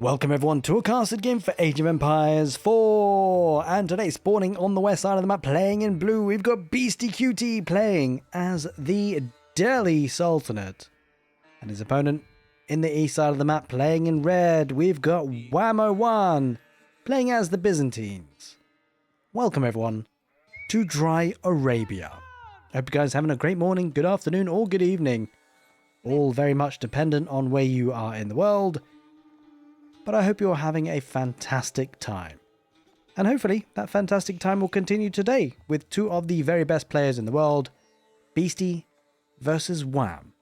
Welcome everyone to a casted game for Age of Empires 4, and today spawning on the west side of the map playing in blue we've got beastyqt playing as the Delhi Sultanate, and his opponent in the east side of the map playing in red we've got Wham-O-One playing as the Byzantines. Welcome everyone to Dry Arabia. I hope you guys are having a great morning, good afternoon or good evening, all very much dependent on where you are in the world. But I hope you're having a fantastic time. And hopefully that fantastic time will continue today with two of the very best players in the world, Beasty versus Wham.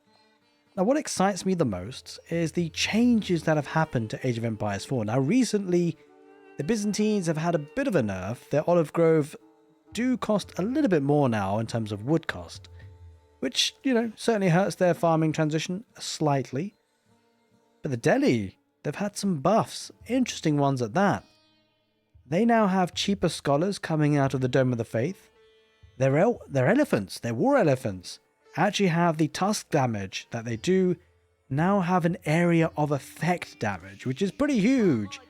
Now what excites me the most is the changes that have happened to Age of Empires 4. Now recently the Byzantines have had a bit of a nerf. Their olive grove do cost a little bit more now in terms of wood cost, which, you know, certainly hurts their farming transition slightly. But the Delhi, they've had some buffs, interesting ones at that. They now have cheaper scholars coming out of the Dome of the Faith. Their elephants, their war elephants, actually have the tusk damage that they do now have an area of effect damage, which is pretty huge.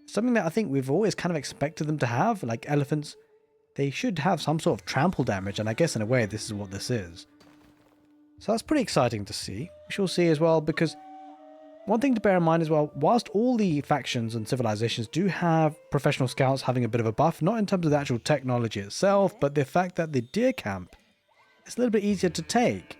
Something that I think we've always kind of expected them to have, like elephants, they should have some sort of trample damage, and I guess in a way this is what this is. So that's pretty exciting to see. We shall see as well, because one thing to bear in mind as well, whilst all the factions and civilizations do have professional scouts having a bit of a buff, not in terms of the actual technology itself, but the fact that the deer camp is a little bit easier to take.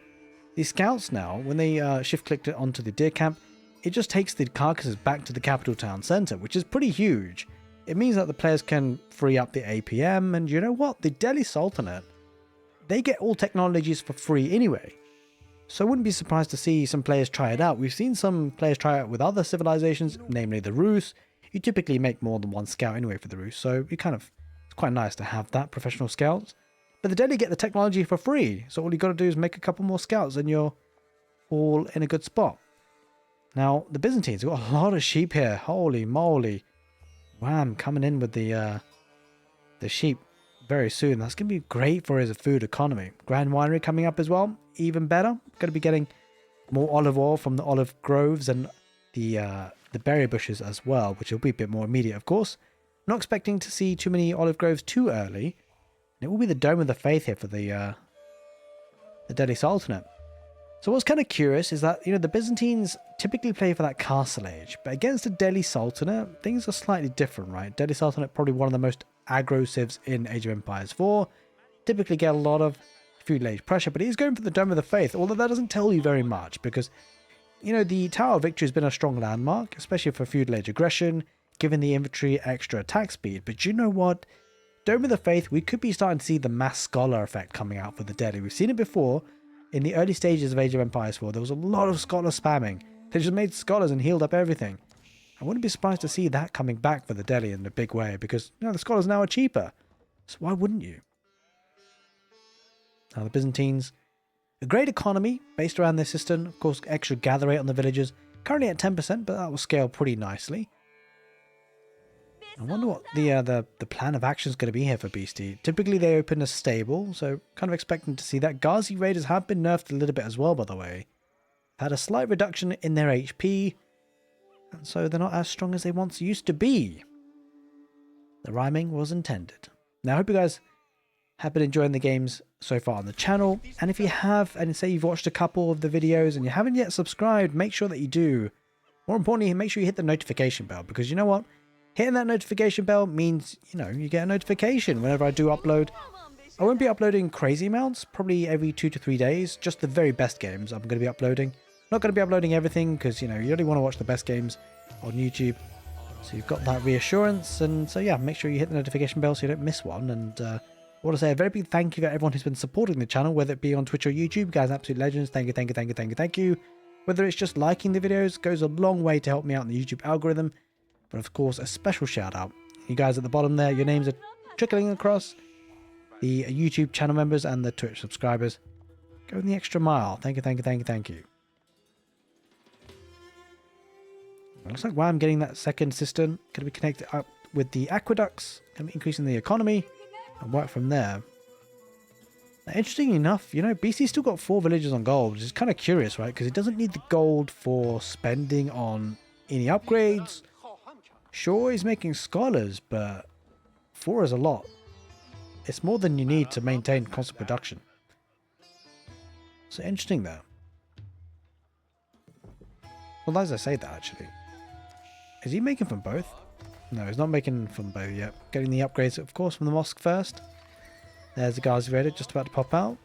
These scouts now, when they shift clicked it onto the deer camp, it just takes the carcasses back to the capital town center, which is pretty huge. It means that the players can free up the APM, and you know what? The Delhi Sultanate, they get all technologies for free anyway. So I wouldn't be surprised to see some players try it out. We've seen some players try it with other civilizations, namely the Rus. You typically make more than one scout anyway for the Rus, so it's quite nice to have that, professional scouts. But the Delhi get the technology for free, so all you got to do is make a couple more scouts and you're all in a good spot. Now, the Byzantines have got a lot of sheep here. Holy moly. Wham, coming in with the sheep very soon. That's going to be great for his food economy. Grand Winery coming up as well, even better. Going to be getting more olive oil from the olive groves and the berry bushes as well, which will be a bit more immediate, of course. Not expecting to see too many olive groves too early. It will be the Dome of the Faith here for the Delhi Sultanate. So what's kind of curious is that, you know, the Byzantines typically play for that castle age, but against the Delhi Sultanate, things are slightly different, right? Delhi Sultanate probably one of the most aggro civs in Age of Empires 4. Typically get a lot of feudal age pressure, but he's going for the Dome of the Faith, although that doesn't tell you very much because, you know, the Tower of Victory has been a strong landmark, especially for feudal age aggression, giving the infantry extra attack speed. But you know what? Dome of the Faith, we could be starting to see the mass scholar effect coming out for the Delhi. We've seen it before in the early stages of Age of Empires 4. There was a lot of scholar spamming. They just made scholars and healed up everything. I wouldn't be surprised to see that coming back for the Delhi in a big way because, you know, the scholars now are cheaper. So why wouldn't you? Now the Byzantines, a great economy based around their system. Of course, extra gather rate on the villagers. Currently at 10%, but that will scale pretty nicely. I wonder what the plan of action is going to be here for Beasty. Typically they open a stable, so kind of expecting to see that. Ghazi Raiders have been nerfed a little bit as well, by the way. Had a slight reduction in their HP, and so they're not as strong as they once used to be. The rhyming was intended. Now I hope you guys have been enjoying the games so far on the channel, and if you have, and say you've watched a couple of the videos and you haven't yet subscribed, make sure that you do. More importantly, make sure you hit the notification bell, because you know what? Hitting that notification bell means, you know, you get a notification whenever I do upload. I won't be uploading crazy amounts, probably every 2 to 3 days, just the very best games I'm going to be uploading. Not going to be uploading everything because, you know, you only want to watch the best games on YouTube. So you've got that reassurance, and so yeah, make sure you hit the notification bell so you don't miss one. And I want to say a very big thank you for everyone who's been supporting the channel, whether it be on Twitch or YouTube. Guys, absolute legends. Thank you, thank you, thank you, thank you, thank you. Whether it's just liking the videos, goes a long way to help me out in the YouTube algorithm. But of course, a special shout out. You guys at the bottom there, your names are trickling across. The YouTube channel members and the Twitch subscribers. Going the extra mile. Thank you, thank you, thank you, thank you. It looks like I'm getting that second cistern. Going to be connected up with the aqueducts. Going to be increasing the economy. And work from there. Now, interestingly enough, you know, BC's still got 4 villages on gold, which is kind of curious, right? Because it doesn't need the gold for spending on any upgrades Sure, he's making scholars, but 4 is a lot. It's more than you need to maintain constant production. So interesting though. Well, as I say that actually. Is he making from both? No, he's not making from both yet. Getting the upgrades, of course, from the mosque first. There's the Ghazi Raider just about to pop out.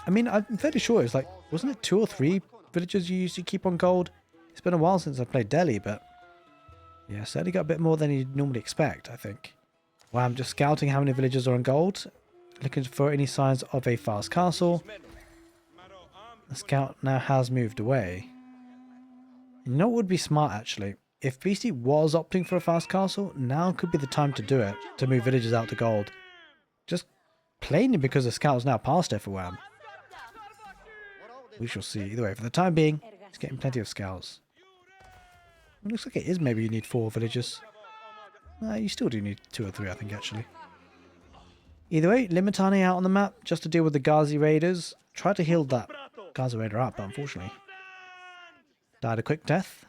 I mean, I'm fairly sure it's like, wasn't it 2 or 3 villages you used to keep on gold? It's been a while since I played Delhi, but yeah, certainly got a bit more than you'd normally expect, I think. Well, I'm just scouting how many villages are on gold. Looking for any signs of a fast castle. The scout now has moved away. You know what would be smart, actually? If Beasty was opting for a fast castle, now could be the time to do it, to move villages out to gold. Just plainly because the scout's now past FOM. We shall see. Either way, for the time being, he's getting plenty of scouts. It looks like it is maybe you need 4 villages. You still do need 2 or 3, I think, actually. Either way, Limitani out on the map just to deal with the Ghazi Raiders. Tried to heal that Ghazi Raider up, but unfortunately died a quick death.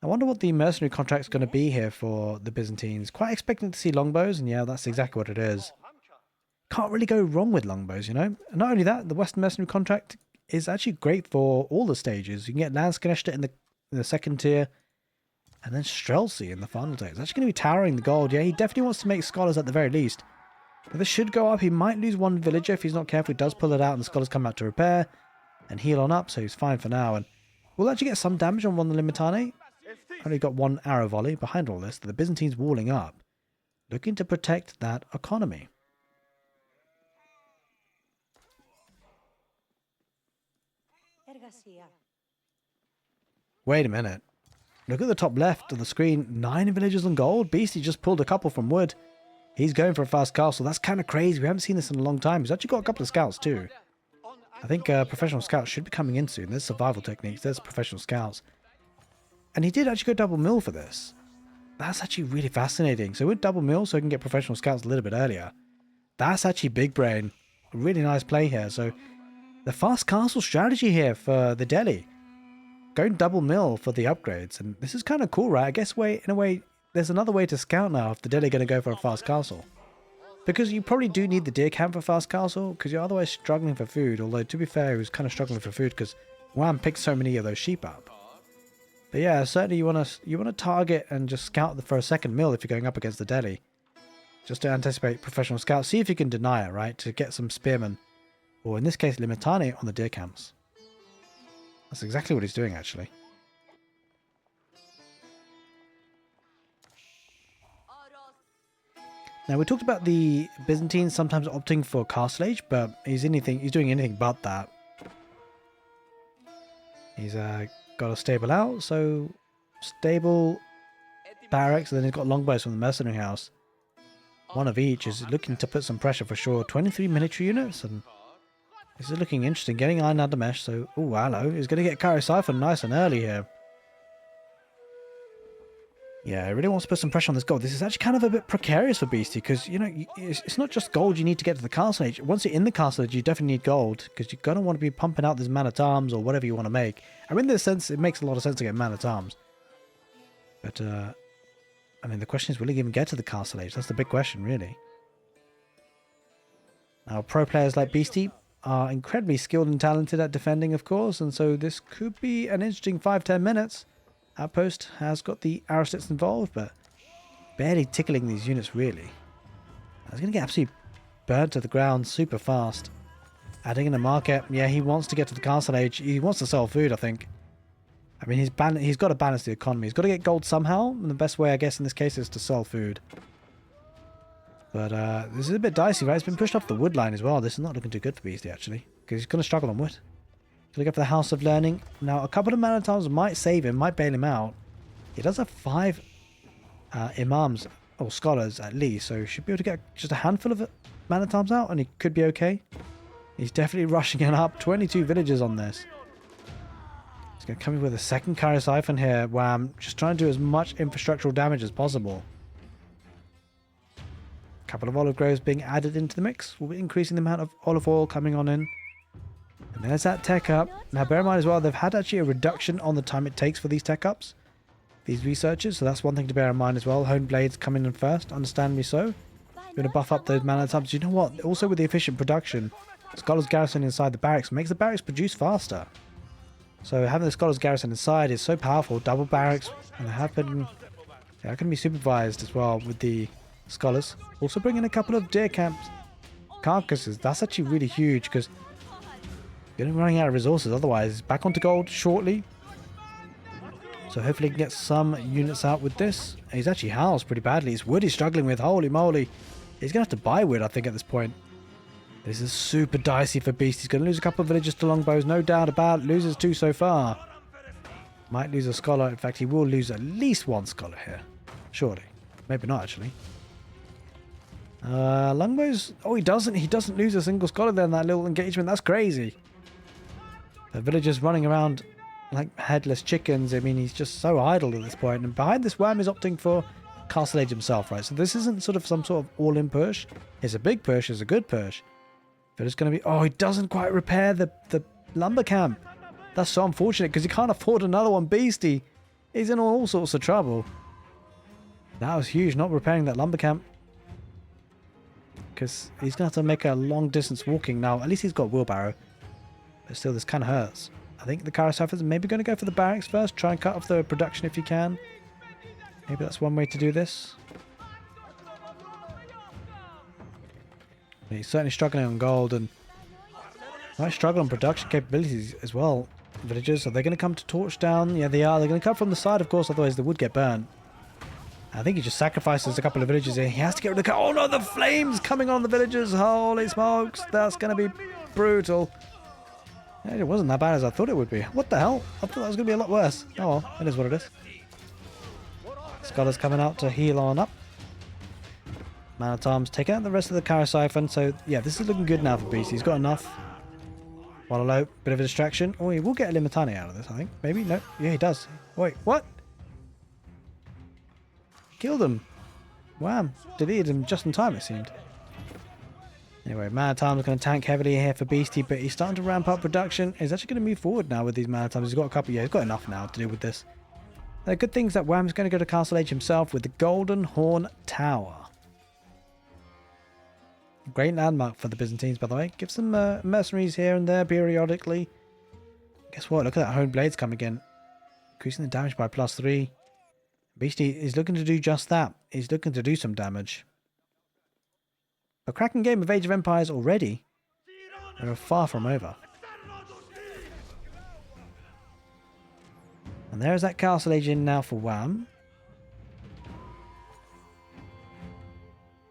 I wonder what the mercenary contract's going to be here for the Byzantines. Quite expecting to see longbows, and yeah, that's exactly what it is. Can't really go wrong with longbows, you know. And not only that, the Western mercenary contract is actually great for all the stages. You can get Landsknechte in the second tier, and then Streltsy in the final tier. It's actually going to be towering the gold. Yeah, he definitely wants to make scholars at the very least. But this should go up. He might lose 1 villager if he's not careful. He does pull it out, and the scholars come out to repair and heal on up, so he's fine for now. And we'll actually get some damage on one of the Limitani. Only got 1 arrow volley behind all this. The Byzantines walling up, looking to protect that economy. Wait a minute. Look at the top left of the screen. 9 villagers on gold. Beasty just pulled a couple from wood. He's going for a fast castle. That's kind of crazy. We haven't seen this in a long time. He's actually got a couple of scouts too. I think professional scouts should be coming in soon. There's survival techniques. There's professional scouts. And he did actually go double mill for this. That's actually really fascinating. So with double mill, so he can get professional scouts a little bit earlier. That's actually big brain. A really nice play here. So the fast castle strategy here for the Delhi. Going double mill for the upgrades. And this is kind of cool, right? I guess in a way, there's another way to scout now if the Delhi are going to go for a fast castle. Because you probably do need the deer camp for fast castle, because you're otherwise struggling for food. Although, to be fair, he was kind of struggling for food because Wham picked so many of those sheep up. But yeah, certainly you want to target and just scout for a second mill if you're going up against the Delhi. Just to anticipate professional scouts. See if you can deny it, right? To get some spearmen. Or in this case, Limitani on the deer camps. That's exactly what he's doing, actually. Now, we talked about the Byzantines sometimes opting for Castle Age, but he's doing anything but that. He's got a stable out, so stable, barracks, and then he's got longbows from the mercenary house. One of each is looking to put some pressure for sure. 23 military units, and this is looking interesting. Getting Iron Adamesh, so, oh, hello. He's going to get Kari Siphon nice and early here. Yeah, I really want to put some pressure on this gold. This is actually kind of a bit precarious for Beasty because, you know, it's not just gold you need to get to the castle age. Once you're in the castle age, you definitely need gold because you're going to want to be pumping out this man-at-arms or whatever you want to make. I mean, in this sense, it makes a lot of sense to get man-at-arms. But, I mean, the question is, will he even get to the castle age? That's the big question, really. Now, pro players like Beasty are incredibly skilled and talented at defending, of course, and so this could be an interesting 5-10 minutes. Outpost has got the Aristocrats involved, but barely tickling these units, really. It's going to get absolutely burnt to the ground super fast. Adding in a market. Yeah, he wants to get to the castle age. He wants to sell food, I think. I mean, he's got to balance the economy. He's got to get gold somehow, and the best way, I guess, in this case is to sell food. But this is a bit dicey, right? It's been pushed off the wood line as well. This is not looking too good for Beastie, actually, because he's going to struggle on wood. Going to go for the House of Learning. Now, a couple of man-at-arms might save him, might bail him out. He does have 5 imams, or scholars at least, so he should be able to get just a handful of man-at-arms out, and he could be okay. He's definitely rushing it up. 22 villagers on this. He's going to come in with a second Kari Siphon here. Wham. Just trying to do as much infrastructural damage as possible. A couple of olive groves being added into the mix. We'll be increasing the amount of olive oil coming on in. And there's that tech up. Now bear in mind as well, they've had actually a reduction on the time it takes for these tech ups. these researchers, so that's one thing to bear in mind as well. Honed blades coming in first, understandably so. We're going to buff up those mana tabs. You know what? Also with the efficient production, Scholars Garrison inside the barracks makes the barracks produce faster. So having the Scholars Garrison inside is so powerful. Double barracks, and they have been, they can be supervised as well with the Scholars. Also bring in a couple of deer camps carcasses. That's actually really huge because you're running out of resources otherwise. Back onto gold shortly. So hopefully he can get some units out with this. He's actually housed pretty badly. It's wood he's struggling with. Holy moly. He's going to have to buy wood, I think, at this point. This is super dicey for Beast. He's going to lose a couple of villagers to longbows. No doubt about it. Loses 2 so far. Might lose a scholar. In fact, he will lose at least 1 scholar here. Surely. Maybe not, actually. Longbows. Oh, he doesn't. He doesn't lose a single scholar there in that little engagement. That's crazy. The villagers running around like headless chickens. I mean, he's just so idle at this point. And behind this, Wham is opting for Castle Age himself, right? So this isn't sort of some sort of all-in push. It's a big push. It's a good push. But it's going to be... Oh, he doesn't quite repair the lumber camp. That's so unfortunate because he can't afford another one. Beasty. He's in all sorts of trouble. That was huge, not repairing that lumber camp. Because he's going to have to make a long distance walking now. At least he's got wheelbarrow. But still, this kind of hurts. I think the Karasafas is maybe going to go for the barracks first. Try and cut off the production if you can. Maybe that's one way to do this. He's certainly struggling on gold and might struggle on production capabilities as well. Villagers, are they going to come to torch down? Yeah, they are. They're going to come from the side, of course, otherwise they would get burnt. I think he just sacrifices a couple of villagers here. He has to get rid of the... Oh no, the flames coming on the villagers. Holy smokes. That's going to be brutal. It wasn't that bad as I thought it would be. What the hell? I thought that was going to be a lot worse. Oh well, it is what it is. Scholars coming out to heal on up. Man at Arms taking out the rest of the Karasiphon. So yeah, this is looking good now for Beast. He's got enough. Wallow, bit of a distraction. Oh, he will get a Limitani out of this, I think. Maybe? No. Yeah, he does. Wait, what? Killed him. Wham. Deleted him just in time, it seemed. Anyway, Man at Arms is going to tank heavily here for Beastie, but he's starting to ramp up production. He's actually going to move forward now with these Man at Arms. He's got a couple. Yeah, he's got enough now to deal with this. The good thing is that Wham's going to go to Castle Age himself with the Golden Horn Tower. Great landmark for the Byzantines, by the way. Gives them mercenaries here and there periodically. Guess what? Look at that honed blades coming in. Increasing the damage by +3. Beastie is looking to do just that. He's looking to do some damage. A cracking game of Age of Empires already. They're far from over. And there's that Castle Age in now for Wham.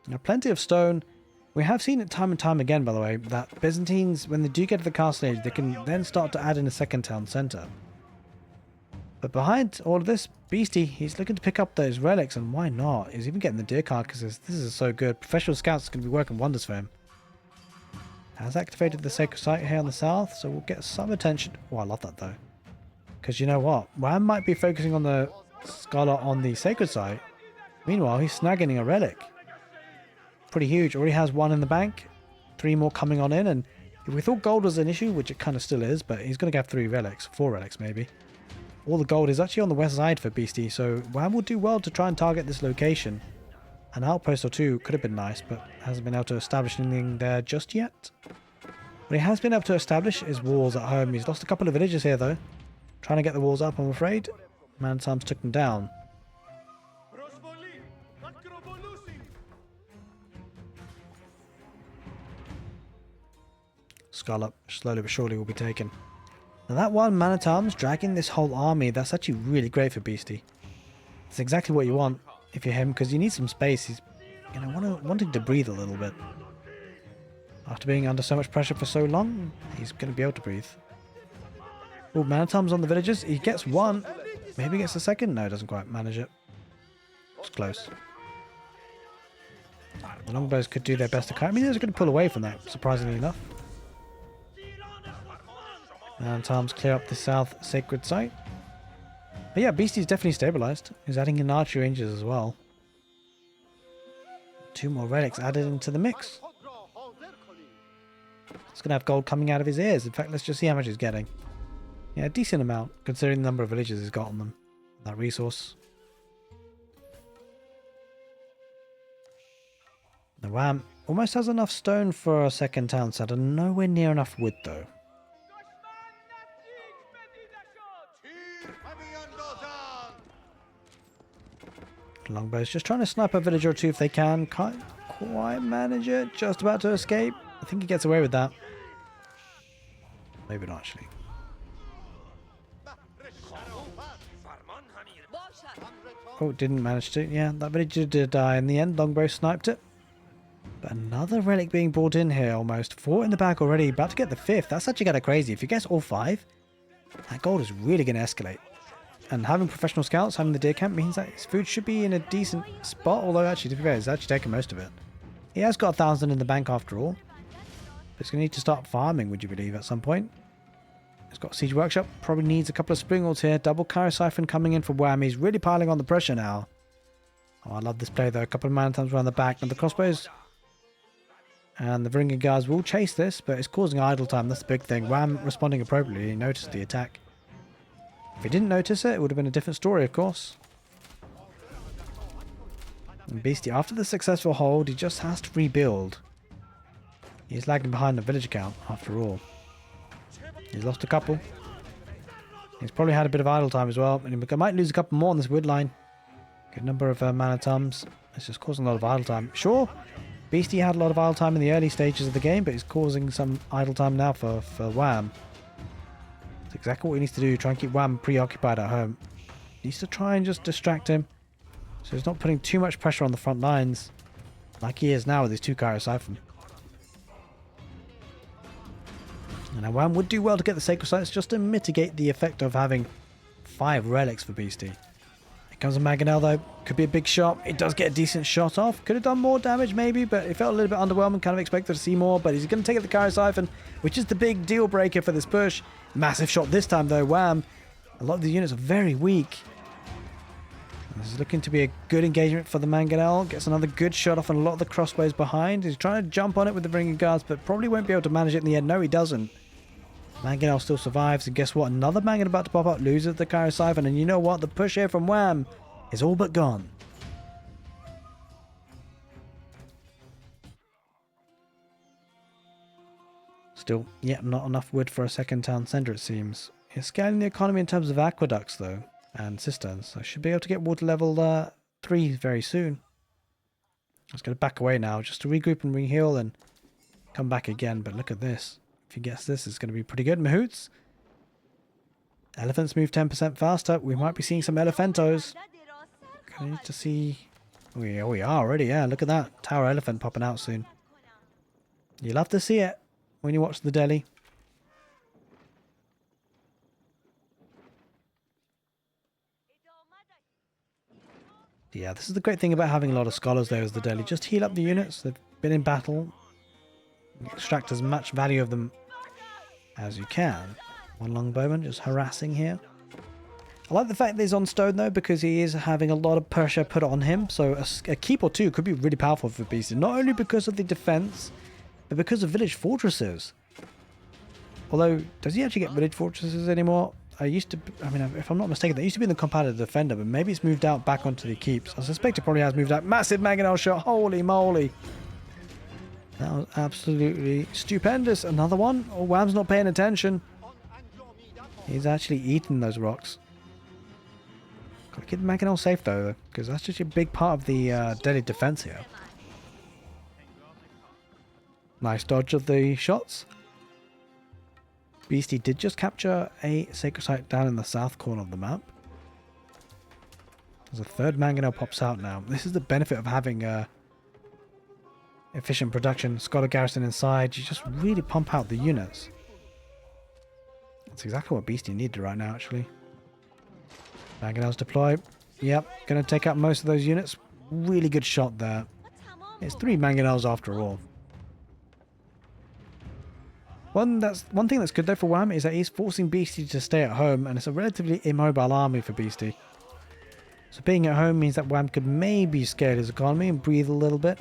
Now plenty of stone. We have seen it time and time again, by the way, that Byzantines, when they do get to the Castle Age, they can then start to add in a second town centre. But behind all of this, Beastie, he's looking to pick up those relics, and why not? He's even getting the deer carcasses. This is so good. Professional scouts are going to be working wonders for him. Has activated the sacred site here on the south, so we'll get some attention. Oh, I love that though. Because you know what? Wham might be focusing on the scholar on the sacred site. Meanwhile, he's snagging a relic. Pretty huge. Already has 1 in the bank. 3 more coming on in. And if we thought gold was an issue, which it kind of still is, but he's going to have 3 relics. 4 relics maybe. All the gold is actually on the west side for Beastie, so Wham will do well to try and target this location. An outpost or 2 could have been nice, but hasn't been able to establish anything there just yet. What he has been able to establish is walls at home. He's lost a couple of villages here though. Trying to get the walls up, I'm afraid. Man at Arms took them down. Skull up, slowly but surely will be taken. Now that one Man at Arms dragging this whole army, that's actually really great for Beastie. It's exactly what you want if you're him, because you need some space. He's wanting to breathe a little bit. After being under so much pressure for so long, he's going to be able to breathe. Oh, Man at Arms on the villagers. He gets 1. Maybe he gets a second. No, he doesn't quite manage it. It's close. The longbows could do their best to cut. I mean, they're going to pull away from that, surprisingly enough. Man at Arms clear up the south sacred site. But yeah, Beastie's definitely stabilized. He's adding in archery ranges as well. 2 more relics added into the mix. He's going to have gold coming out of his ears. In fact, let's just see how much he's getting. Yeah, a decent amount, considering the number of villages he's got on them. that resource. The Wham almost has enough stone for a second town center. Nowhere near enough wood though. Longbow's just trying to snipe a village or two if they can. Can't quite manage it. Just about to escape. I think he gets away with that. Maybe not actually. Oh, didn't manage to. Yeah, that village did die in the end. Longbow sniped it. But another relic being brought in here almost. 4 in the bag already. About to get the 5th. That's actually kind of crazy. If you guess all 5, that gold is really going to escalate. And having professional scouts, having the deer camp means that his food should be in a decent spot. Although actually, to be fair, he's actually taking most of it. He has got 1,000 in the bank after all. But he's going to need to start farming, would you believe, at some point. He's got a siege workshop. Probably needs a couple of springalds here. Double Kyro Siphon coming in for Wham. He's really piling on the pressure now. Oh, I love this play though. A couple of man-at-arms around the back. And the crossbows and the Ringing Guards will chase this, but it's causing idle time. That's the big thing. Wham responding appropriately. He noticed the attack. If he didn't notice it, it would have been a different story, of course. And Beasty, after the successful hold, he just has to rebuild. He's lagging behind the village count, after all. He's lost a couple. He's probably had a bit of idle time as well. And he might lose a couple more on this wood line. Good number of man-at-arms. It's just causing a lot of idle time. Sure, Beasty had a lot of idle time in the early stages of the game, but he's causing some idle time now for Wham. That's exactly what he needs to do. Try and keep Wham preoccupied at home. He needs to try and just distract him, so he's not putting too much pressure on the front lines, like he is now with his 2 Kyro Siphon. And now Wham would do well to get the Sacred Sites just to mitigate the effect of having 5 relics for Beasty. Here comes a Mangonel though. Could be a big shot. It does get a decent shot off. Could have done more damage maybe, but it felt a little bit underwhelming. Kind of expected to see more, but he's going to take out the Kyro Siphon, which is the big deal breaker for this push. Massive shot this time though. Wham. A lot of the units are very weak. This is looking to be a good engagement for the Mangonel. Gets another good shot off and a lot of the crossbows behind. He's trying to jump on it with the Ringing Guards, but probably won't be able to manage it in the end. No, he doesn't. Mangonel still survives, and guess what? Another Mangonel about to pop up, loses the Kyro Siphon, and you know what? The push here from Wham is all but gone. Still, yeah, not enough wood for a second town centre, it seems. He's scaling the economy in terms of aqueducts, though, and cisterns, so should be able to get water level 3 very soon. I was going to back away now, just to regroup and re-heal and come back again, but look at this. If he gets this, it's going to be pretty good. Mahoots. Elephants move 10% faster. We might be seeing some elephantos. I need to see... We are already, yeah. Look at that. Tower elephant popping out soon. You love to see it when you watch the deli. Yeah, this is the great thing about having a lot of scholars there as the deli. Just heal up the units. They've been in battle. Extract as much value of them as you can. One longbowman just harassing here. I like the fact that he's on stone though, because he is having a lot of pressure put on him. So a keep or 2 could be really powerful for Beasty. Not only because of the defense, but because of village fortresses. Although, does he actually get village fortresses anymore? I mean, if I'm not mistaken, they used to be in the competitive defender, but maybe it's moved out back onto the keeps. I suspect it probably has moved out. Massive Mangonel shot. Holy moly. That was absolutely stupendous. Another one? Oh, Wham's not paying attention. He's actually eating those rocks. Gotta keep the Mangonel safe though, because that's just a big part of the deadly defense here. Nice dodge of the shots. Beasty did just capture a sacred site down in the south corner of the map. There's a third Mangonel pops out now. This is the benefit of having efficient production, scholar garrison inside. You just really pump out the units. That's exactly what Beasty needed right now, actually. Mangonels deploy. Yep, going to take out most of those units. Really good shot there. It's 3 Mangonels after all. One thing that's good though for Wham is that he's forcing Beasty to stay at home, and it's a relatively immobile army for Beasty. So being at home means that Wham could maybe scale his economy and breathe a little bit.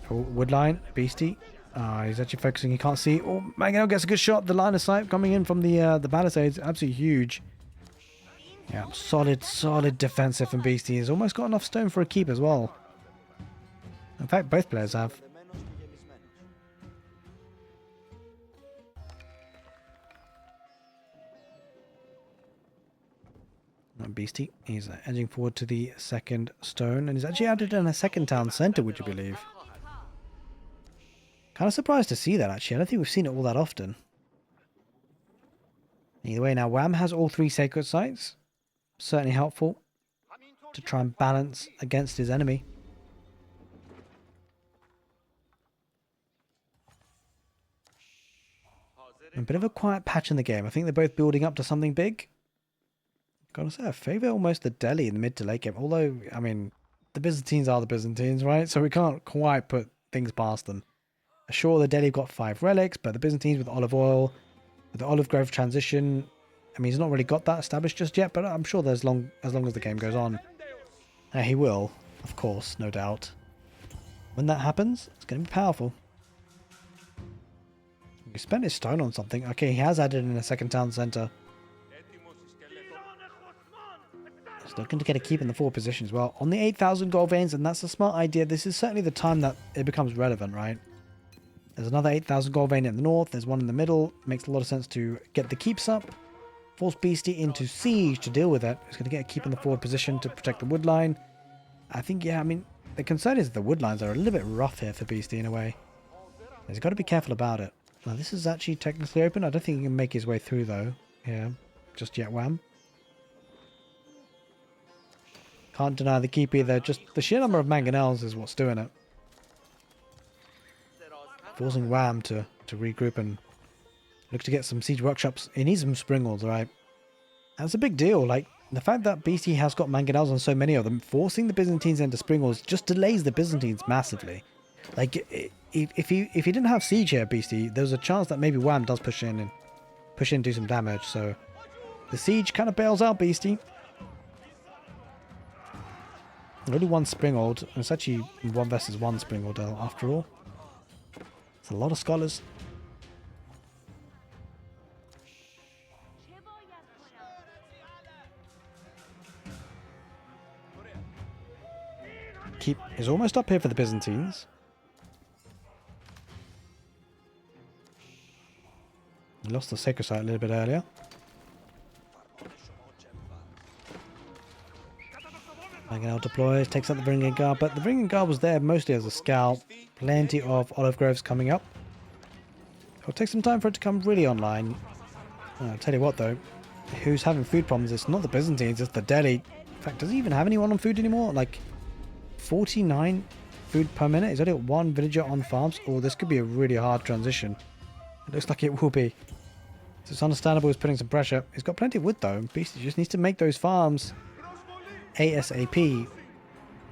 Oh, woodline, Beasty. He's actually focusing. He can't see. Oh, Mangonel gets a good shot. The line of sight coming in from the palisades. Absolutely huge. Yeah, solid defensive from Beasty. He's almost got enough stone for a keep as well. In fact, both players have. Beasty, he's edging forward to the second stone, and he's actually added in a second town centre, would you believe? Kind of surprised to see that, actually. I don't think we've seen it all that often. Either way, now Wham has all 3 sacred sites. Certainly helpful to try and balance against his enemy. A bit of a quiet patch in the game. I think they're both building up to something big. Gotta say, I favour almost the Delhi in the mid to late game. Although, I mean, the Byzantines are the Byzantines, right? So we can't quite put things past them. Sure, the Delhi have got 5 relics, but the Byzantines with olive oil, with the olive grove transition, I mean, he's not really got that established just yet, but I'm sure there's as long as the game goes on. He will, of course, no doubt. When that happens, it's going to be powerful. He spent his stone on something. Okay, he has added in a second town centre. He's looking to get a keep in the forward position as well. On the 8,000 gold veins, and that's a smart idea. This is certainly the time that it becomes relevant, right? There's another 8,000 gold vein in the north. There's one in the middle. Makes a lot of sense to get the keeps up. Force Beasty into siege to deal with it. He's going to get a keep in the forward position to protect the wood line. I think, yeah, I mean, the concern is the wood lines are a little bit rough here for Beasty in a way. He's got to be careful about it. Now, this is actually technically open. I don't think he can make his way through, though. Yeah, just yet, Wham. Can't deny the keep either. Just the sheer number of mangonels is what's doing it. Forcing Wham to regroup and look to get some siege workshops. He needs some springles, right? That's a big deal. Like, the fact that Beasty has got mangonels on so many of them, forcing the Byzantines into springles just delays the Byzantines massively. Like, if he didn't have siege here, Beasty, there's a chance that maybe Wham does push in and do some damage. So the siege kind of bails out Beasty. Only 1 springold. It's actually 1 versus 1 springold after all. It's a lot of scholars. Keep is almost up here for the Byzantines. He lost the sacred site a little bit earlier. Mangonel deploys, takes out the Varangian Guard, but the Varangian Guard was there mostly as a scout. Plenty of olive groves coming up. It'll take some time for it to come really online. I'll tell you what though, who's having food problems? It's not the Byzantines, it's the Delhi. In fact, does he even have anyone on food anymore? Like 49 food per minute? He's only got 1 villager on farms. Oh, this could be a really hard transition. It looks like it will be. So it's understandable he's putting some pressure. He's got plenty of wood though. Beastie just needs to make those farms ASAP.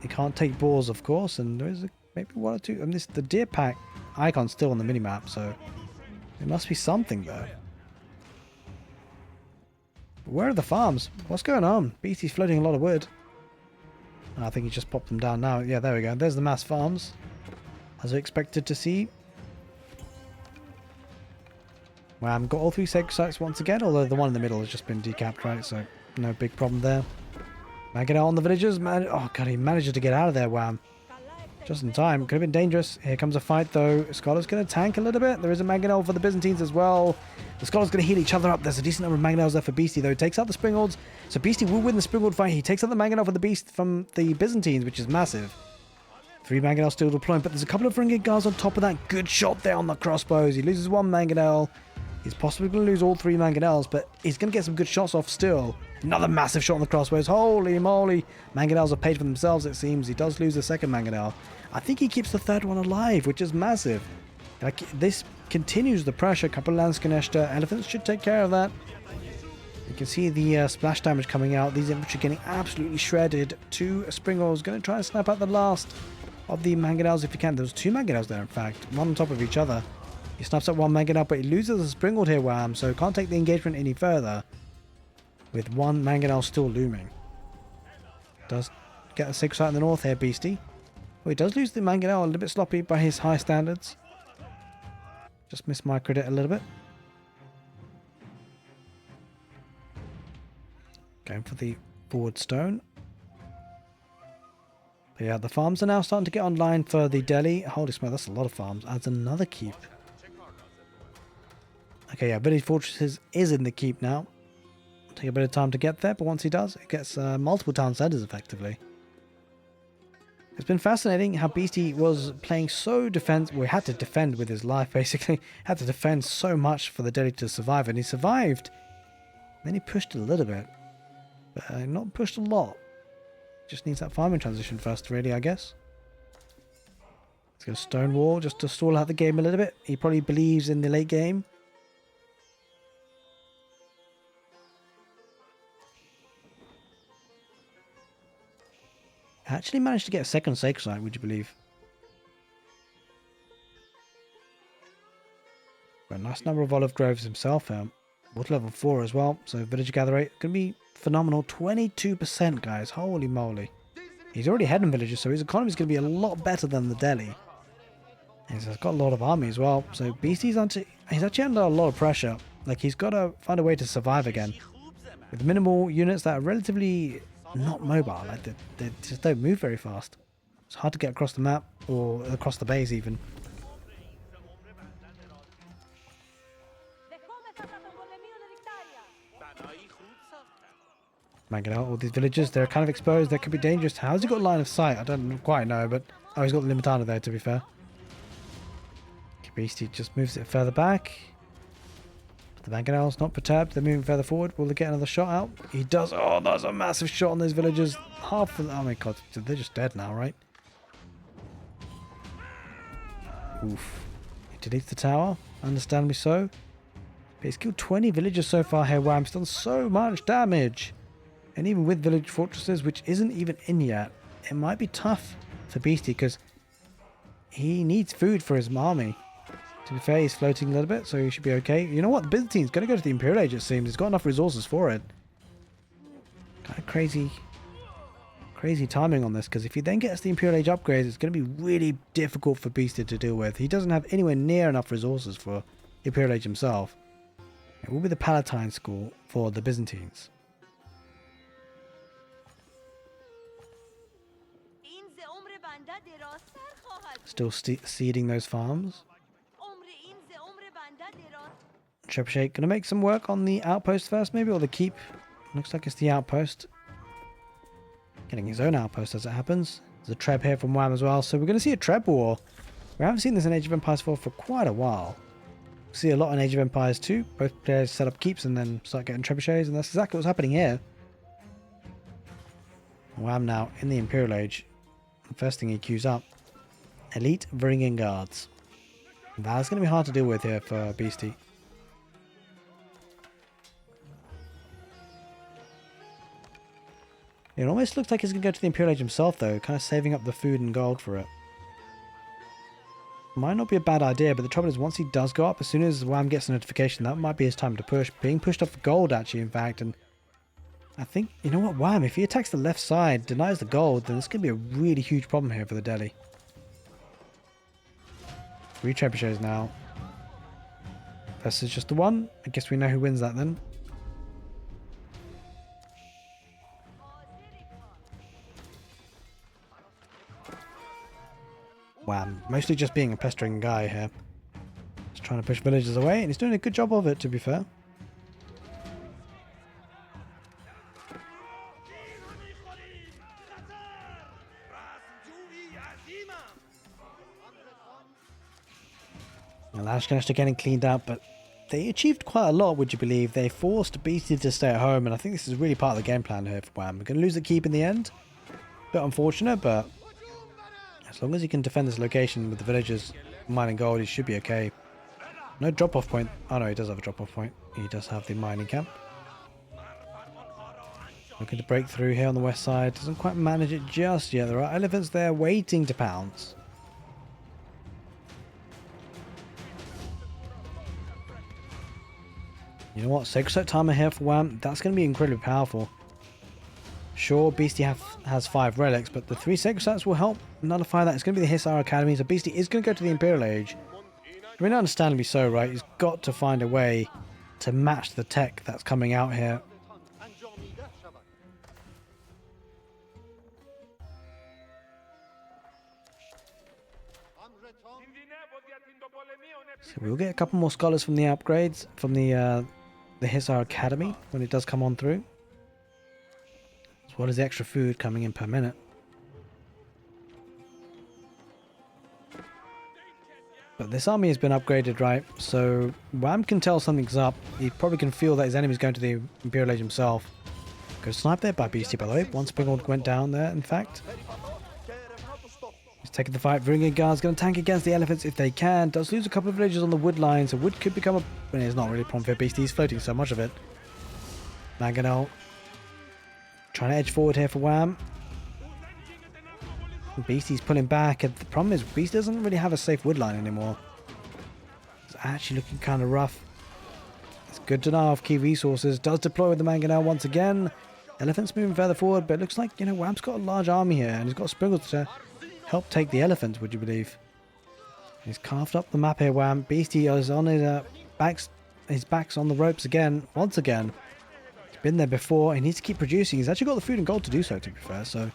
He can't take boars, of course, and there is maybe 1 or 2. I mean, the deer pack icon's still on the minimap, so there must be something there. But where are the farms? What's going on? Beastie's floating a lot of wood. I think he just popped them down now. Yeah, there we go. There's the mass farms, as we expected to see. Well, I've got all 3 sacred sites once again, although the one in the middle has just been decapped, right? So no big problem there. Mangonel on the villagers. Oh god, he manages to get out of there, Wham. Just in time. Could have been dangerous. Here comes a fight though. Scholar's going to tank a little bit. There is a Mangonel for the Byzantines as well. The Scholar's going to heal each other up. There's a decent number of Mangonels there for Beastie though. Takes out the Springolds. So Beastie will win the Springald fight. He takes out the Mangonel for the Beast from the Byzantines, which is massive. 3 Mangonels still deploying, but there's a couple of Varangian Guards on top of that. Good shot there on the crossbows. He loses 1 Mangonel. He's possibly going to lose all 3 Mangonels, but he's going to get some good shots off still. Another massive shot on the crossbows. Holy moly. Mangonels are paid for themselves, it seems. He does lose the 2nd Mangonel. I think he keeps the 3rd one alive, which is massive. Like, this continues the pressure. Couple of Landskaneshta. Elephants should take care of that. You can see the splash damage coming out. These infantry getting absolutely shredded. 2 Springolds going to try and snap out the last of the Mangonels if he can. There's 2 Mangonels there, in fact. One on top of each other. He snaps up 1 Mangonel, but he loses a Springald here, Wham, so can't take the engagement any further. With 1 Mangonel still looming. Does get a 6 site in the north here, Beastie. Well, he does lose the Mangonel, a little bit sloppy by his high standards. Just mismicroed it a little bit. Going for the forward stone. But yeah, the farms are now starting to get online for the Delhi. Holy smoke, that's a lot of farms. Adds another keep. Okay, yeah, Village Fortresses is in the keep now. Take a bit of time to get there, but once he does, it gets multiple town centers effectively. It's been fascinating how Beasty was playing so defense. Well, he had to defend with his life, basically. Had to defend so much for the Delhi to survive, and he survived. Then he pushed a little bit, but not pushed a lot. Just needs that farming transition first, really, I guess. Let's go stone wall just to stall out the game a little bit. He probably believes in the late game. I actually managed to get a second sacred site, would you believe? Got a nice number of olive groves himself. Water level 4 as well. So village gather rate going to be phenomenal. 22%, guys. Holy moly. He's already head in villages, so his economy is going to be a lot better than the Delhi. And he's got a lot of army as well. So Beasty's he's actually under a lot of pressure. Like, he's got to find a way to survive again. With minimal units that are relatively not mobile. Like, they just don't move very fast. It's hard to get across the map, or across the base even. Magging out all these villages. They're kind of exposed. They could be dangerous. How's he got line of sight? I don't quite know, but... Oh, he's got the Limitana there, to be fair. Beasty just moves it further back. The Mangonel's not perturbed. They're moving further forward. Will they get another shot out? He does. Oh, that's a massive shot on those villagers. Half of them. Oh my god. They're just dead now, right? Oof. He deletes the tower. Understandably so. But he's killed 20 villagers so far here. Wow, he's done so much damage. And even with village fortresses, which isn't even in yet, it might be tough for Beasty because he needs food for his army. To be fair, he's floating a little bit, so he should be okay. You know what? The Byzantines going to go to the Imperial Age, it seems. He's got enough resources for it. Kind of crazy timing on this, because if he then gets the Imperial Age upgrades, it's going to be really difficult for Beasty to deal with. He doesn't have anywhere near enough resources for Imperial Age himself. It will be the Palatine School for the Byzantines. Still seeding those farms. Trebuchet gonna make some work on the outpost first, maybe, or the keep. Looks like it's the outpost. Getting his own outpost as it happens. There's a Treb here from Wham as well, so we're gonna see a Treb war. We haven't seen this in Age of Empires 4 for quite a while. We see a lot in Age of Empires 2. Both players set up keeps and then start getting trebuchets, and that's exactly what's happening here. Wham now in the Imperial Age. The first thing he queues up. Elite Varangian Guards. That's going to be hard to deal with here for Beasty. It almost looks like he's going to go to the Imperial Age himself though, kind of saving up the food and gold for it. Might not be a bad idea, but the trouble is once he does go up, as soon as Wham gets a notification, that might be his time to push. Being pushed off the gold actually, in fact, and I think, you know what, Wham, if he attacks the left side, denies the gold, then it's going to be a really huge problem here for the Delhi. 3 trebuchets now. Versus just the one. I guess we know who wins that then. Wham. Mostly just being a pestering guy here. Just trying to push villagers away, and he's doing a good job of it, to be fair. Lashcash are getting cleaned out, but they achieved quite a lot, would you believe? They forced Beasty to stay at home, and I think this is really part of the game plan here for Wham. We're going to lose the keep in the end. Bit unfortunate, but as long as he can defend this location with the villagers mining gold, he should be okay. No drop-off point. Oh no, he does have a drop-off point. He does have the mining camp. Looking to break through here on the west side. Doesn't quite manage it just yet. There are elephants there waiting to pounce. You know what? Sacred Site Timer here for Wham. That's going to be incredibly powerful. Sure, Beasty has 5 relics, but the 3 Sacred Sites will help nullify that. It's going to be the Hisar Academy, so Beasty is going to go to the Imperial Age. I mean, understandably so, right? He's got to find a way to match the tech that's coming out here. So we'll get a couple more scholars from the upgrades, from the Hussar Academy when it does come on through. As well as the extra food coming in per minute. But this army has been upgraded, right? So Wham can tell something's up. He probably can feel that his enemy's going to the Imperial Age himself. Good snipe there by Beasty, by the way. One Springle went down there, in fact. He's taking the fight. Bringing Guard's going to tank against the elephants if they can. Does lose a couple of villages on the wood line, so wood could become a... Well, it's not really a problem for Beasty. He's floating so much of it. Mangonel trying to edge forward here for Wham. Beasty's pulling back, and the problem is Beasty doesn't really have a safe wood line anymore. It's actually looking kind of rough. It's good to know of key resources. Does deploy with the Mangonel once again. Elephants moving further forward, but it looks like, you know, Wham's got a large army here, and he's got Sprinkles to help take the elephants, would you believe? He's carved up the map here, Wham. Beasty is on his back's on the ropes again, once again. He's been there before. He needs to keep producing. He's actually got the food and gold to do so, to be fair, so...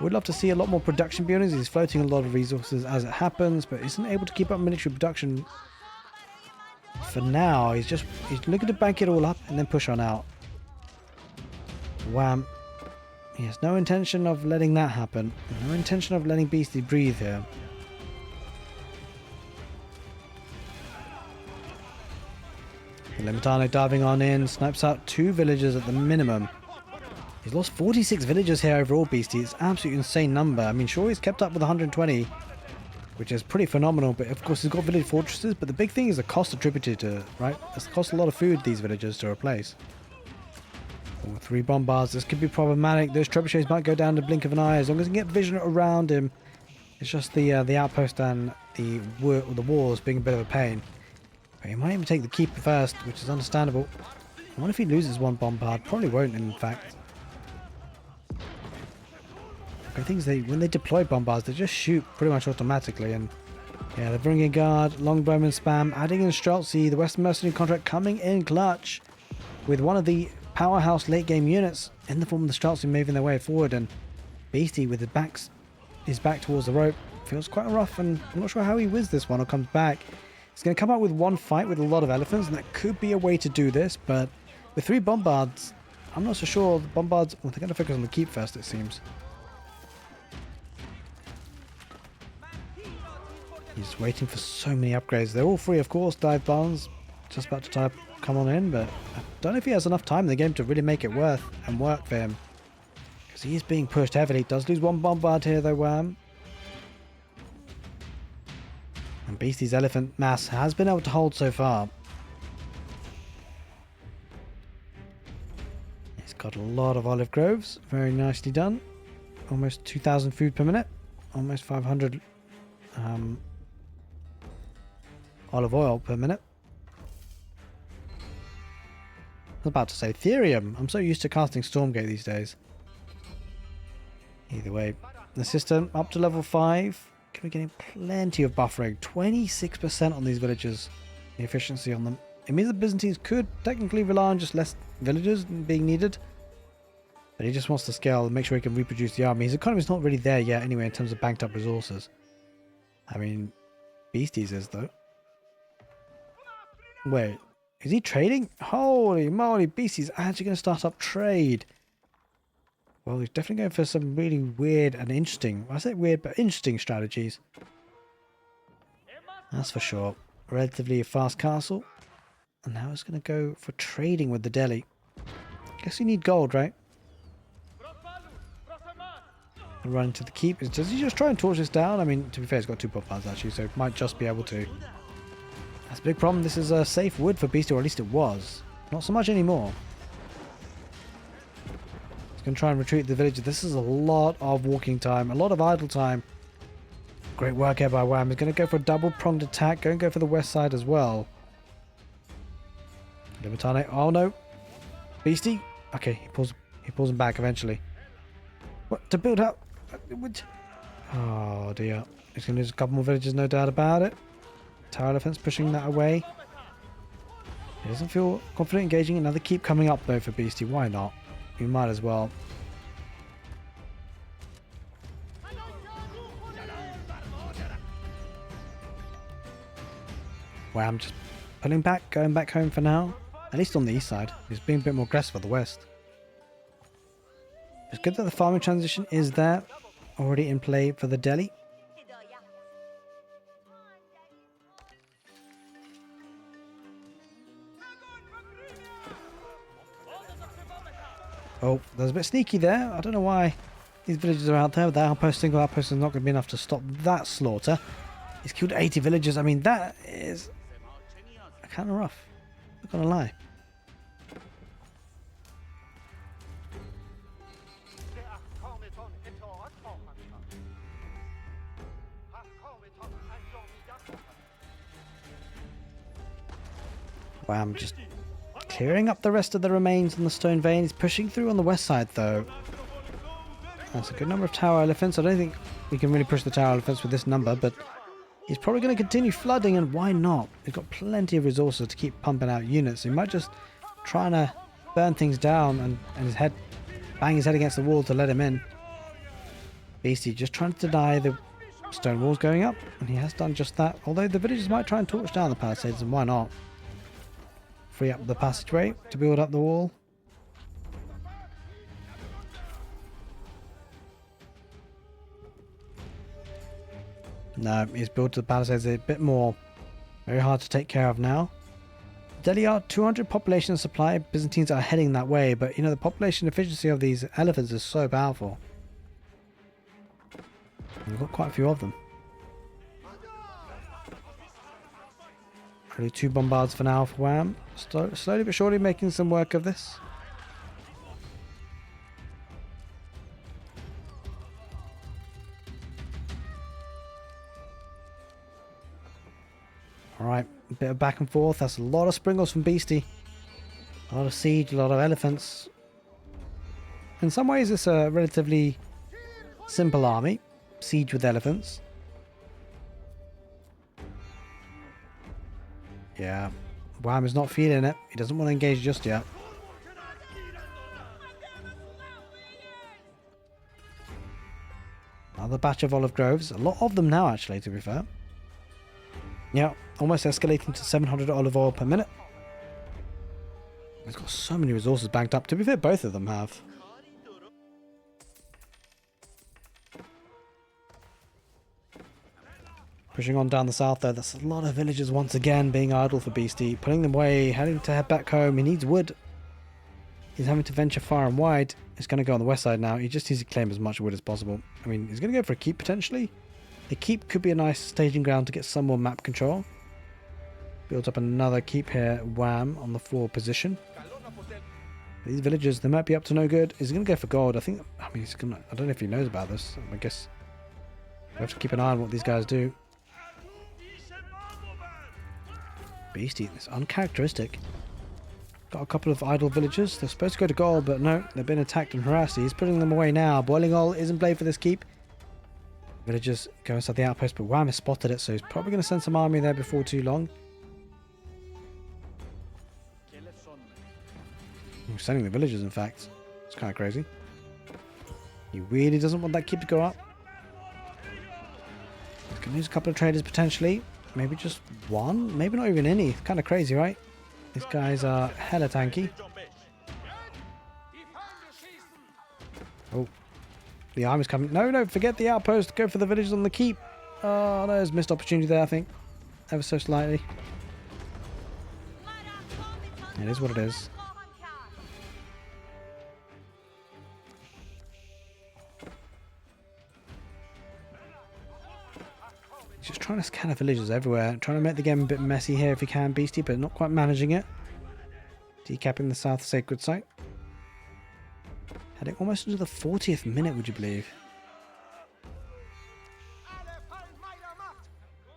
Would love to see a lot more production buildings. He's floating a lot of resources as it happens, but isn't able to keep up military production for now. He's looking to bank it all up and then push on out. Wham. He has no intention of letting that happen. No intention of letting Beasty breathe here. Limitano diving on in, snipes out 2 villagers at the minimum. He's lost 46 villagers here overall, Beasty. It's an absolutely insane number. I mean, sure, he's kept up with 120, which is pretty phenomenal. But, of course, he's got village fortresses. But the big thing is the cost attributed to it, right? It's cost a lot of food, these villagers, to replace. 3 bombards. This could be problematic. Those trebuchets might go down the blink of an eye as long as he can get vision around him. It's just the outpost and the walls being a bit of a pain. But he might even take the keep first, which is understandable. I wonder if he loses 1 bombard. Probably won't, in fact. I think when they deploy bombards, they just shoot pretty much automatically. And yeah, they're bringing guard, longbowman spam, adding in Streltsy, the Western Mercenary contract coming in clutch with one of the powerhouse late game units in the form of the Streltsy moving their way forward. And Beasty with his back towards the rope feels quite rough, and I'm not sure how he wins this one or comes back. He's going to come out with 1 fight with a lot of elephants, and that could be a way to do this. But with 3 bombards, I'm not so sure. The bombards, well, they're going to focus on the keep first, it seems. He's waiting for so many upgrades. They're all free, of course. Dive bombs just about to come on in, but I don't know if he has enough time in the game to really make it work for him. Because he is being pushed heavily. He does lose 1 bombard here, though, Wham. And Beasty's elephant mass has been able to hold so far. He's got a lot of olive groves. Very nicely done. Almost 2,000 food per minute. Almost 500 olive oil per minute. I was about to say Therium. I'm so used to casting Stormgate these days. Either way, the system up to level 5. Going to be getting plenty of buffering. 26% on these villagers. The efficiency on them. It means the Byzantines could technically rely on just less villagers being needed. But he just wants to scale and make sure he can reproduce the army. His economy's not really there yet anyway in terms of banked up resources. I mean, Beasties is though. Wait, is he trading? Holy moly, Beastie's actually going to start up trade. Well, he's definitely going for some really weird and interesting, I say weird, but interesting strategies. That's for sure. Relatively a fast castle. And now it's going to go for trading with the Delhi. Guess you need gold, right? And run to the keep. Does he just try and torch this down? I mean, to be fair, he's got 2 bombards actually, so it might just be able to. That's a big problem. This is a safe wood for Beastie, or at least it was. Not so much anymore. He's going to try and retreat the village. This is a lot of walking time, a lot of idle time. Great work here by Wham. He's going to go for a double-pronged attack. Going to go for the west side as well. Limitane. Oh no. Beastie. Okay, he pulls him back eventually. What? To build up? Oh dear. He's going to lose a couple more villages, no doubt about it. Tower elephants pushing that away. He doesn't feel confident engaging. Another keep coming up though for Beasty. Why not? You might as well. Wow, I'm just pulling back, going back home for now. At least on the east side. He's being a bit more aggressive on the west. It's good that the farming transition is there. Already in play for the Delhi. Oh, there's a bit sneaky there. I don't know why these villagers are out there. The outpost, single outpost is not going to be enough to stop that slaughter. He's killed 80 villagers. I mean, that is kind of rough. Not going to lie. Wow, I'm just clearing up the rest of the remains on the stone vein. He's pushing through on the west side though. That's a good number of tower elephants. I don't think we can really push the tower elephants with this number, but he's probably going to continue flooding, and why not? He's got plenty of resources to keep pumping out units. He might just try to burn things down and his head, bang his head against the wall to let him in. Beasty just trying to deny the stone walls going up, and he has done just that. Although the villagers might try and torch down the palisades, and why not? Free up the passageway to build up the wall. No, he's built the palisades a bit more. Very hard to take care of now. Delhi are 200 population supply. Byzantines are heading that way, but you know, the population efficiency of these elephants is so powerful. We've got quite a few of them. Only 2 bombards for now for Wham. Slowly but surely making some work of this. Alright, a bit of back and forth. That's a lot of sprinkles from Beasty. A lot of siege, a lot of elephants. In some ways it's a relatively simple army. Siege with elephants. Yeah, Wham is not feeling it. He doesn't want to engage just yet. Another batch of olive groves. A lot of them now, actually, to be fair. Yeah, almost escalating to 700 olive oil per minute. He's got so many resources banked up. To be fair, both of them have. Pushing on down the south there, that's a lot of villagers once again being idle for Beasty. Putting them away, heading to head back home. He needs wood. He's having to venture far and wide. He's going to go on the west side now. He just needs to claim as much wood as possible. I mean, he's going to go for a keep potentially. A keep could be a nice staging ground to get some more map control. Builds up another keep here, Wham, on the 4 position. These villagers, they might be up to no good. Is he going to go for gold? I think, I mean, he's going to, I don't know if he knows about this. I guess we have to keep an eye on what these guys do. Beasty, it's uncharacteristic. Got a couple of idle villagers. They're supposed to go to gold, but no, they've been attacked and harassed. He's putting them away now. Boiling oil is in play for this keep. Villagers go inside the outpost, but Wham has spotted it, so he's probably going to send some army there before too long. He's sending the villagers, in fact. It's kind of crazy. He really doesn't want that keep to go up. He's going to lose a couple of traders potentially. Maybe just one? Maybe not even any. It's kind of crazy, right? These guys are hella tanky. Oh. The army's coming. No, no, forget the outpost. Go for the villagers on the keep. Oh, there's missed opportunity there, I think. Ever so slightly. It is what it is. Just trying to scatter villagers everywhere. Trying to make the game a bit messy here if he can, Beasty, but not quite managing it. Decapping the South Sacred Site. Heading almost into the 40th minute, would you believe?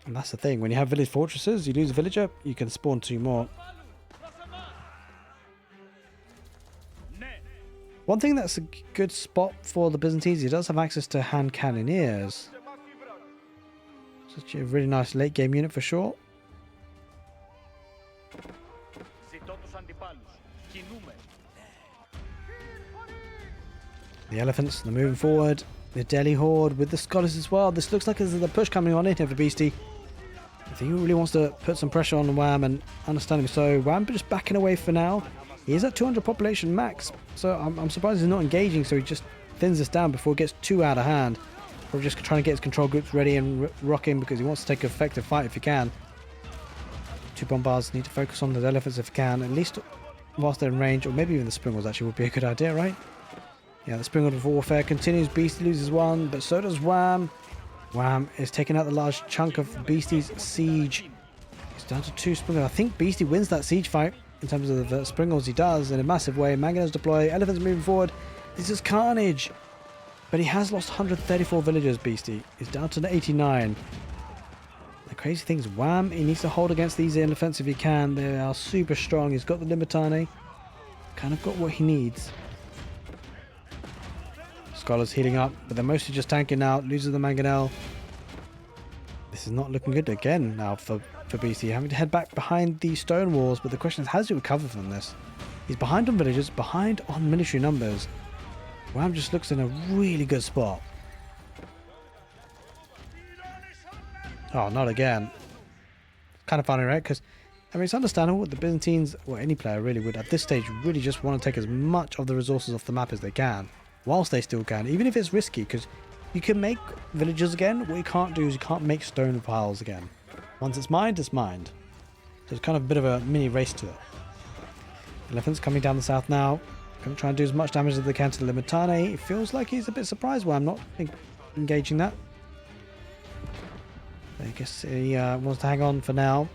And that's the thing. When you have village fortresses, you lose a villager, you can spawn 2 more. One thing that's a good spot for the Byzantines, he does have access to hand cannoneers. Such a really nice late game unit for sure. The elephants, they're moving forward. The Delhi horde with the Scottish as well. This looks like there's a push coming on in here for Beasty. I think he really wants to put some pressure on Wham, and understandably so. Wham just backing away for now. He is at 200 population max, so I'm surprised he's not engaging, so he just thins this down before it gets too out of hand. Probably just trying to get his control groups ready and rocking because he wants to take an effective fight if he can. 2 bombards need to focus on the elephants if he can, at least whilst they're in range, or maybe even the springles actually would be a good idea, right? Yeah, the springle warfare continues. Beasty loses 1, but so does Wham. Wham is taking out the large chunk of Beasty's siege. He's down to 2 springles. I think Beasty wins that siege fight in terms of the springles. He does in a massive way. Mangonels deploy. Elephants moving forward. This is carnage. But he has lost 134 villagers, Beasty. He's down to 89. The crazy thing is Wham, he needs to hold against these elephants if he can. They are super strong. He's got the Limitane. Kind of got what he needs. Scholars healing up, but they're mostly just tanking now. Loses the Mangonel. This is not looking good again now for Beasty. Having to head back behind the stone walls, but the question is, how does he recover from this? He's behind on villagers, behind on military numbers. Wham just looks in a really good spot. Oh, not again. Kind of funny, right? Because, I mean, it's understandable. The Byzantines, or any player really would, at this stage, really just want to take as much of the resources off the map as they can. Whilst they still can, even if it's risky, because you can make villages again. What you can't do is you can't make stone piles again. Once it's mined, it's mined. So it's kind of a bit of a mini race to it. Elephants coming down the south now. Going to try and do as much damage as they can to the Limitane. It feels like he's a bit surprised why I'm not engaging that. I guess he wants to hang on for now.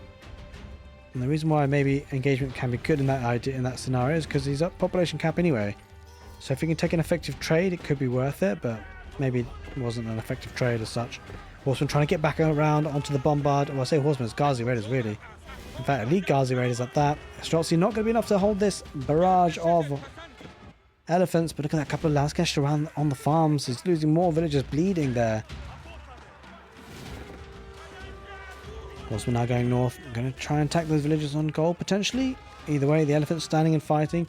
And the reason why maybe engagement can be good in that idea, in that scenario, is because he's up population cap anyway. So if he can take an effective trade, it could be worth it, but maybe it wasn't an effective trade as such. Horseman trying to get back around onto the bombard. Well, I say horsemen, it's Ghazi Raiders really. In fact, elite Ghazi Raiders at that. Streltsy not going to be enough to hold this barrage of elephants, but look at that couple of Laskesh around on the farms. He's losing more villagers bleeding there. Horsemen now going north. Going to try and attack those villagers on goal potentially. Either way, the elephants standing and fighting.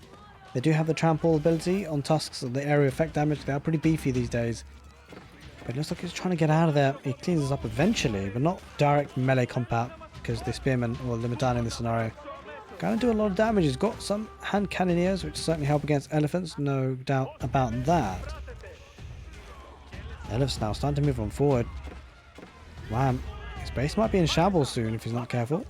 They do have the trample ability on tusks of the area effect damage. They are pretty beefy these days. But it looks like he's trying to get out of there. He cleans us up eventually, but not direct melee combat because the spearmen or Limitane in this scenario kind of do a lot of damage. He's got some hand cannoneers, which certainly help against elephants, no doubt about that. Elephants now starting to move on forward. Wham. His base might be in shambles soon if he's not careful.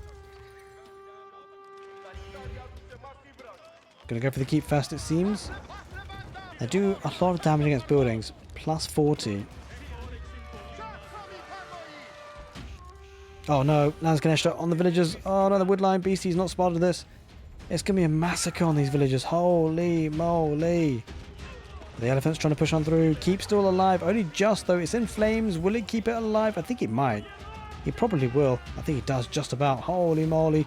Gonna go for the keep first, it seems. They do a lot of damage against buildings, plus 40. Oh no, Lance Ganesha on the villagers. Oh no, the woodline Beasty's not spotted this. It's gonna be a massacre on these villagers. Holy moly. The elephant's trying to push on through. Keep still alive. Only just though. It's in flames. Will it keep it alive? I think it might. He probably will. I think he does just about. Holy moly.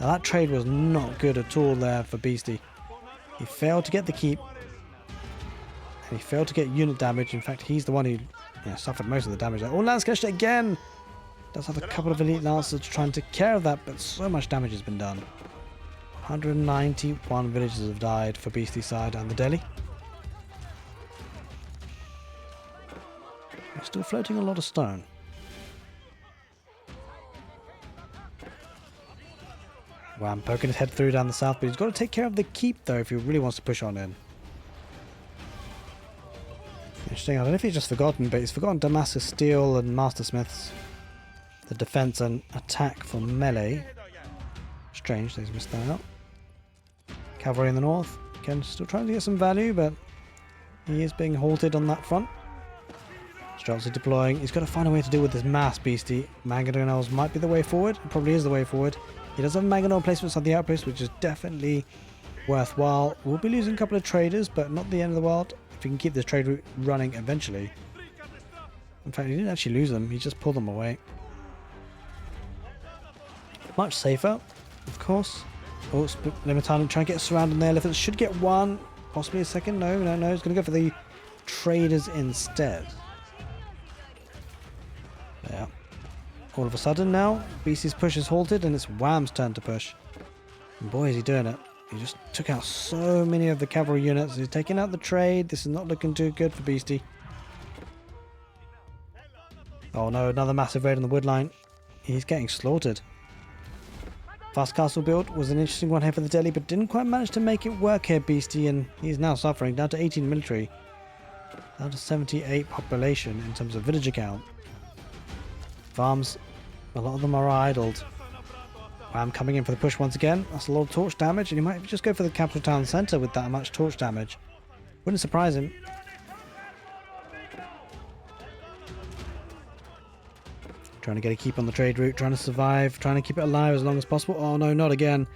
Now that trade was not good at all there for Beasty. He failed to get the keep. And he failed to get unit damage. In fact, he's the one who suffered most of the damage there. Oh, Lance Ganesha again. Does have a couple of elite lancers to try and take care of that, but so much damage has been done. 191 villagers have died for Beasty's side and the Delhi. We're still floating a lot of stone. Wham, poking his head through down the south, but he's got to take care of the keep though if he really wants to push on in. Interesting, I don't know if he's just forgotten, but he's forgotten Damascus Steel and Master Smiths. The defense and attack for melee. Strange, they've missed that out. Cavalry in the north. Again, still trying to get some value, but he is being halted on that front. Streltsy deploying. He's got to find a way to deal with this mass Beasty. Mangonels might be the way forward. It probably is the way forward. He does have Mangonel placements on the outpost, which is definitely worthwhile. We'll be losing a couple of traders, but not the end of the world. If we can keep this trade route running eventually. In fact, he didn't actually lose them. He just pulled them away. Much safer, of course. Oh, Limitane trying to get surrounded. The elephants should get one, possibly a second. No, he's going to go for the traders instead. Yeah. All of a sudden now, Beasty's push is halted and it's Wham's turn to push. And boy, is he doing it. He just took out so many of the cavalry units. He's taking out the trade. This is not looking too good for Beasty. Oh no, another massive raid on the wood line. He's getting slaughtered. Fast castle build was an interesting one here for the Delhi, but didn't quite manage to make it work here, Beasty, and he's now suffering. Down to 18 military. Down to 78 population in terms of villager count. Farms, a lot of them are idled. Ram coming in for the push once again. That's a lot of torch damage, and he might just go for the capital town centre with that much torch damage. Wouldn't surprise him. Trying to get a keep on the trade route, trying to survive, trying to keep it alive as long as possible. Oh no, not again.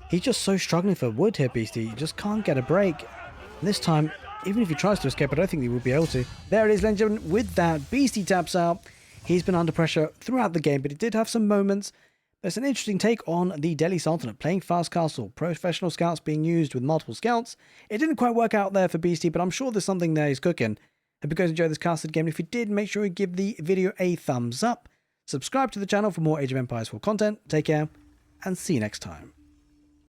He's just so struggling for wood here, Beasty. He just can't get a break. And this time, even if he tries to escape, I don't think he will be able to. There it is, ladies and gentlemen. With that, Beasty taps out. He's been under pressure throughout the game, but he did have some moments. There's an interesting take on the Delhi Sultanate, playing fast castle, professional scouts being used with multiple scouts. It didn't quite work out there for Beasty, but I'm sure there's something there he's cooking. Hope you guys enjoyed this casted game. If you did, make sure you give the video a thumbs up. Subscribe to the channel for more Age of Empires 4 content. Take care, and see you next time.